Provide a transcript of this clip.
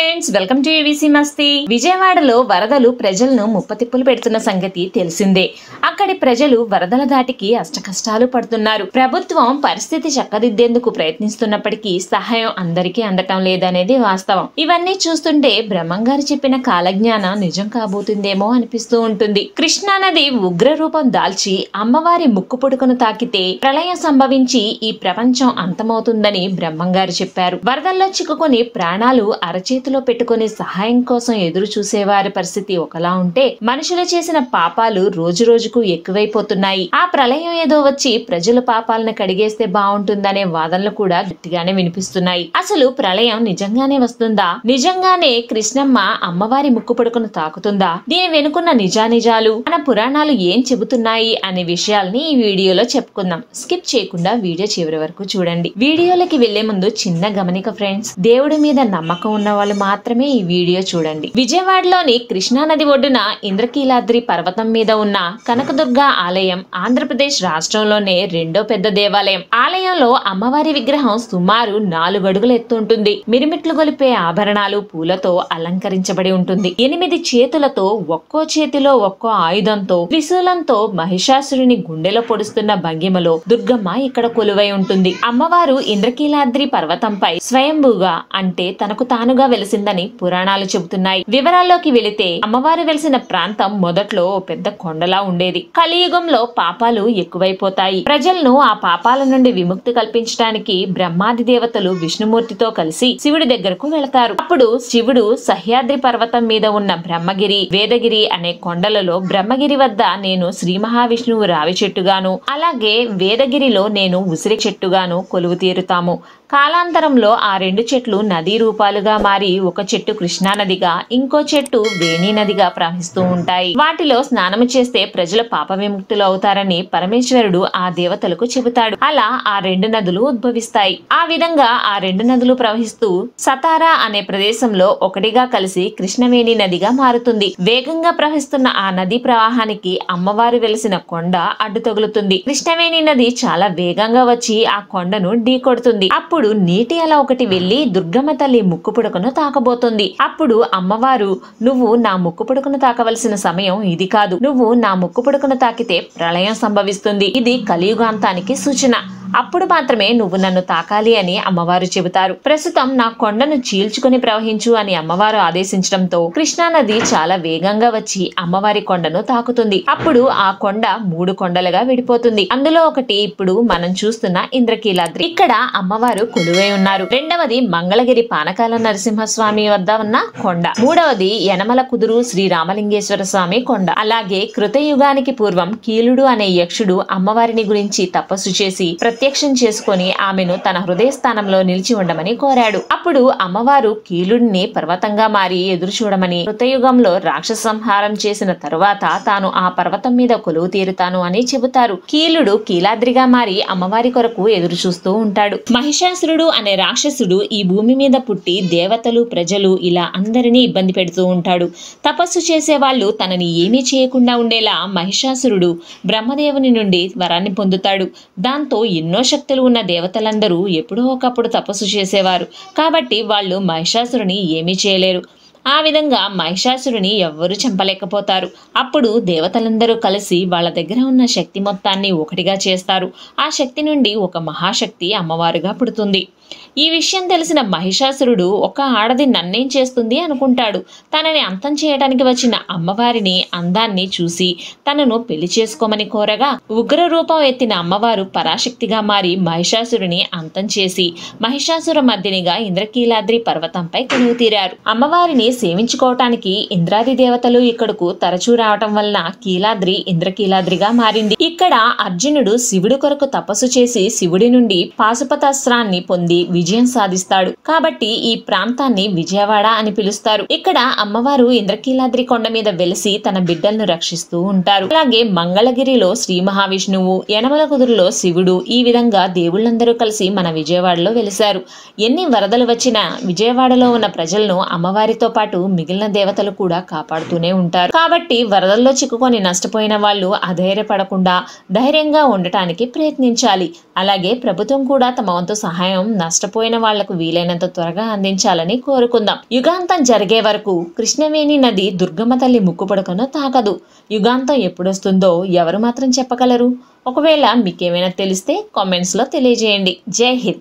Friends, welcome to ABC మస్తీ. విజయవాడలో వరదలు ప్రజలను ముప్పతిప్పులు పెడుతున్న సంగతి తెలిసిందే. అక్కడి ప్రజలు వరదల దాటికి అష్టకష్టాలు పడుతున్నారు. ప్రభుత్వం పరిస్థితి చక్కదిద్దేందుకు ప్రయత్నిస్తున్నప్పటికీ సహాయం అందరికీ అందటం లేదనేది వాస్తవం. ఇవన్నీ చూస్తుంటే బ్రహ్మంగారు చెప్పిన కాలజ్ఞానం నిజం కాబోతుందేమో అనిపిస్తూ ఉంటుంది. కృష్ణానది ఉగ్ర రూపం దాల్చి అమ్మవారి ముక్కు పుడుకను తాకితే ప్రళయం సంభవించి ఈ ప్రపంచం అంతమవుతుందని బ్రహ్మంగారు చెప్పారు. వరదల్లో చిక్కుకొని ప్రాణాలు అరచేతిలో పెట్టుకుని సహాయం కోసం ఎదురు చూసేవారి పరిస్థితి ఒకలా ఉంటే, మనుషులు చేసిన పాపాలు రోజు రోజుకు ఎక్కువైపోతున్నాయి. ఆ ప్రళయం ఏదో వచ్చి ప్రజల పాపాలను కడిగేస్తే బాగుంటుందనే వాదనలు కూడా గట్టిగానే వినిపిస్తున్నాయి. అసలు ప్రళయం నిజంగానే వస్తుందా? నిజంగానే కృష్ణమ్మ అమ్మవారి ముక్కు పుడుకను తాకుతుందా? దీని వెనుకున్న నిజానిజాలు, మన పురాణాలు ఏం చెబుతున్నాయి అనే విషయాల్ని ఈ వీడియోలో చెప్పుకుందాం. స్కిప్ చేయకుండా వీడియో చివరి వరకు చూడండి. వీడియోలోకి వెళ్లే ముందు చిన్న గమనిక ఫ్రెండ్స్, దేవుడి మీద నమ్మకం ఉన్న వాళ్ళు మాత్రమే ఈ వీడియో చూడండి. విజయవాడలోని కృష్ణానది ఒడ్డున ఇంద్రకీలాద్రి పర్వతం మీద ఉన్న కనకదుర్గ ఆలయం ఆంధ్రప్రదేశ్ రాష్ట్రంలోనే రెండో పెద్ద దేవాలయం. ఆలయంలో అమ్మవారి విగ్రహం సుమారు 4 అడుగుల ఎత్తు ఉంటుంది. మిరిమిట్లు గొలిపే ఆభరణాలు పూలతో అలంకరించబడి ఉంటుంది. 8 చేతులతో, ఒక్కో చేతిలో ఒక్కో ఆయుధంతో, త్రిశూలంతో మహిషాసురుని గుండెలో పొడుస్తున్న భంగిమలో దుర్గమ్మ ఇక్కడ కొలువై ఉంటుంది. అమ్మవారు ఇంద్రకీలాద్రి పర్వతంపై స్వయంభూగా అంటే తనకు తానుగా వెలిసిందని పురాణాలు చెబుతున్నాయి. వివరాల్లోకి వెళితే, అమ్మవారు వెలిసిన ప్రాంతం మొదట్లో పెద్ద కొండలా ఉండేది. కలియుగంలో పాపాలు ఎక్కువైపోతాయి. ప్రజలను ఆ పాపాల నుండి విముక్తి కల్పించడానికి బ్రహ్మాది దేవతలు విష్ణుమూర్తితో కలిసి శివుడి దగ్గరకు వెళతారు. అప్పుడు శివుడు సహ్యాద్రి పర్వతం మీద ఉన్న బ్రహ్మగిరి, వేదగిరి అనే కొండలలో బ్రహ్మగిరి వద్ద నేను శ్రీ మహావిష్ణువు రావి చెట్టుగాను, అలాగే వేదగిరిలో నేను ఉసిరి చెట్టుగాను కొలువు తీరుతాము. కాలాంతరంలో ఆ 2 చెట్లు నదీ రూపాలుగా మారి ఒక చెట్టు కృష్ణానదిగా, ఇంకో చెట్టు వేణి నదిగా ప్రవహిస్తూ ఉంటాయి. వాటిలో స్నానము చేస్తే ప్రజలు పాప విముక్తులు అవుతారని పరమేశ్వరుడు ఆ దేవతలకు చెబుతాడు. అలా ఆ 2 నదులు ఉద్భవిస్తాయి. ఆ విధంగా ఆ 2 నదులు ప్రవహిస్తూ సతారా అనే ప్రదేశంలో ఒకటిగా కలిసి కృష్ణవేణి నదిగా మారుతుంది. వేగంగా ప్రవహిస్తున్న ఆ నదీ ప్రవాహానికి అమ్మవారు వెలిసిన కొండ అడ్డు తగులుతుంది. కృష్ణవేణి నది చాలా వేగంగా వచ్చి ఆ కొండను ఢీకొడుతుంది. అప్పుడు నీటి అల ఒకటి వెళ్లి దుర్గమ్మ తల్లి ముక్కు పుడకను తాకబోతుంది. అప్పుడు అమ్మవారు, నువ్వు నా ముక్కు పుడకను తాకవలసిన సమయం ఇది కాదు. నువ్వు నా ముక్కు పుడకను తాకితే ప్రళయం సంభవిస్తుంది. ఇది కలియుగాంతానికి సూచన. అప్పుడు మాత్రమే నువ్వు నన్ను తాకాలి అని అమ్మవారు చెబుతారు. ప్రస్తుతం నా కొండను చీల్చుకుని ప్రవహించు అని అమ్మవారు ఆదేశించడంతో కృష్ణానది చాలా వేగంగా వచ్చి అమ్మవారి కొండను తాకుతుంది. అప్పుడు ఆ కొండ 3 కొండలుగా విడిపోతుంది. అందులో ఒకటి ఇప్పుడు మనం చూస్తున్న ఇంద్రకీలాద్రి. ఇక్కడ అమ్మవారు కొలువై ఉన్నారు. రెండవది మంగళగిరి పానకాల నరసింహస్వామి వద్ద ఉన్న కొండ. మూడవది యనమల కుదురు శ్రీ రామలింగేశ్వర స్వామి కొండ. అలాగే కృతయుగానికి పూర్వం కీలుడు అనే యక్షుడు అమ్మవారిని గురించి తపస్సు చేసి ప్రత్యక్షం చేసుకుని ఆమెను తన హృదయ స్థానంలో నిలిచి ఉండమని కోరాడు. అప్పుడు అమ్మవారు కీలుడిని పర్వతంగా మారి ఎదురు చూడమని, కృతయుగంలో రాక్షస సంహారం చేసిన తరువాత తాను ఆ పర్వతం మీద కొలువు తీరుతాను అని చెబుతారు. కీలుడు కీలాద్రిగా మారి అమ్మవారి కొరకు ఎదురు చూస్తూ ఉంటాడు. మహిషాసురుడు అనే రాక్షసుడు ఈ భూమి మీద పుట్టి దేవతలు, ప్రజలు ఇలా అందరినీ ఇబ్బంది పెడుతూ ఉంటాడు. తపస్సు చేసే వాళ్ళు తనని ఏమీ చేయకుండా ఉండేలా మహిషాసురుడు బ్రహ్మదేవుని నుండి వరాన్ని పొందుతాడు. దాంతో ఎన్నో శక్తులు ఉన్న దేవతలందరూ ఎప్పుడో ఒకప్పుడు తపస్సు చేసేవారు. కాబట్టి వాళ్ళు మహిషాసురుని ఏమీ చేయలేరు. ఆ విధంగా మహిషాసురుని ఎవ్వరూ చంపలేకపోతారు. అప్పుడు దేవతలందరూ కలిసి వాళ్ళ దగ్గర ఉన్న శక్తి మొత్తాన్ని ఒకటిగా చేస్తారు. ఆ శక్తి నుండి ఒక మహాశక్తి అమ్మవారుగా పుడుతుంది. ఈ విషయం తెలిసిన మహిషాసురుడు, ఒక ఆడది నన్నేం చేస్తుంది అనుకుంటాడు. తనని అంతం చేయడానికి వచ్చిన అమ్మవారిని అందాన్ని చూసి తనను పెళ్లి చేసుకోమని కోరగా, ఉగ్ర రూపం ఎత్తిన అమ్మవారు పరాశక్తిగా మారి మహిషాసురుని అంతం చేసి మహిషాసుర మర్దినిగా ఇంద్రకీలాద్రి పర్వతంపై కొలువు తీరారు. అమ్మవారిని సేవించుకోవటానికి ఇంద్రాది దేవతలు ఇక్కడకు తరచూ రావటం వలన కీలాద్రి ఇంద్రకీలాద్రిగా మారింది. ఇక్కడ అర్జునుడు శివుడి కొరకు తపస్సు చేసి శివుడి నుండి పాశుపతాస్త్రాన్ని పొంది విజయం సాధిస్తాడు. కాబట్టి ఈ ప్రాంతాన్ని విజయవాడ అని పిలుస్తారు. ఇక్కడ అమ్మవారు ఇంద్రకీలాద్రి కొండ మీద వెలిసి తన బిడ్డలను రక్షిస్తూ ఉంటారు. అలాగే మంగళగిరిలో శ్రీ మహావిష్ణువు, యనమల కుదురులో శివుడు, ఈ విధంగా దేవుళ్ళందరూ కలిసి మన విజయవాడలో వెలిశారు. ఎన్ని వరదలు వచ్చినా విజయవాడలో ఉన్న ప్రజలను అమ్మవారితో పాటు పాటు మిగిలిన దేవతలు కూడా కాపాడుతూనే ఉంటారు. కాబట్టి వరదల్లో చిక్కుకొని నష్టపోయిన వాళ్ళు అధైర్యపడకుండా ధైర్యంగా ఉండటానికి ప్రయత్నించాలి. అలాగే ప్రభుత్వం కూడా తమ వంతు సహాయం నష్టపోయిన వాళ్లకు వీలైనంత త్వరగా అందించాలని కోరుకుందాం. యుగాంతం జరిగే వరకు కృష్ణవేణి నది దుర్గమ్మ తల్లి ముక్కుపడకను తాకదు. యుగాంతం ఎప్పుడొస్తుందో ఎవరు మాత్రం చెప్పగలరు? ఒకవేళ మీకేమైనా తెలిస్తే కామెంట్స్ లో తెలియజేయండి. జై హింద్.